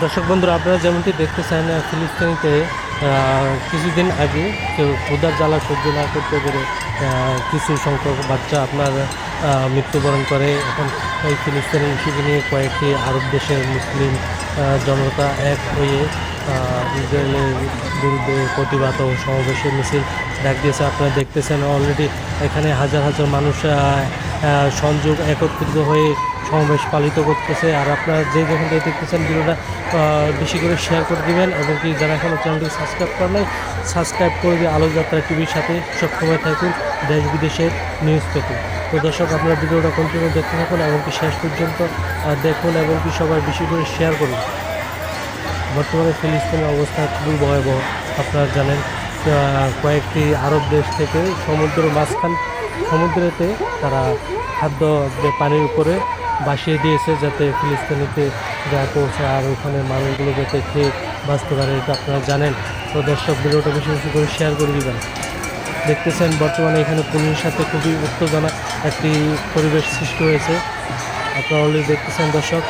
দর্শক বন্ধুরা, আপনারা যেমনটি দেখতেছেন ফিলিস্তিনিতে কিছুদিন আগে কেউ ক্ষুধার জ্বালা সহ্য না করতে পেরে কিছু সংখ্যক বাচ্চা আপনার মৃত্যুবরণ করে। এখন এই ফিলিস্তিনি ইস্যুকে নিয়ে কয়েকটি আরব দেশের মুসলিম জনতা এক হয়ে ইসরায়েলের বিরুদ্ধে প্রতিবাদ ও সমাবেশের মিছিল ডাক দিয়েছে। আপনারা দেখতেছেন অলরেডি এখানে হাজার হাজার মানুষ সংযোগ একত্রিত হয়ে সমাবেশ পালিত করতেছে। আর আপনারা যে যেখান থেকে দেখতেছেন ভিডিওটা বেশি করে শেয়ার করে দেবেন এবং কি যারা এখনও চ্যানেলটি সাবস্ক্রাইব করেন নাই সাবস্ক্রাইব করে দিয়ে আলোকযাত্রা টিভির সাথে সবসময় থাকুন দেশ বিদেশের নিউজ পেতে। তো দর্শক, আপনারা ভিডিওটা কন্টিনিউ দেখতে থাকুন এবং কি শেষ পর্যন্ত দেখুন এবং কি সবাই বেশি করে শেয়ার করুন। বর্তমানে ফিলিস্তিনের অবস্থা খুবই ভয়াবহ। আপনারা জানেন কয়েকটি আরব দেশ থেকে সমুদ্রেতে তারা খাদ্য পানির উপরে ভাসিয়ে দিয়েছে যাতে ফিলিস্তিনিতে যা পৌঁছায় আর ওখানে মানুষগুলো যাতে খেয়ে বাঁচতে পারে, এটা আপনারা জানেন। তো দর্শক, ভিডিওটা বেশি বেশি করে শেয়ার করে দিবেন। দেখতেছেন বর্তমানে এখানে পুলিশের সাথে খুবই উত্তেজনা একটি পরিবেশ সৃষ্টি হয়েছে। আপনারা অলরেডি দেখতেছেন দর্শক।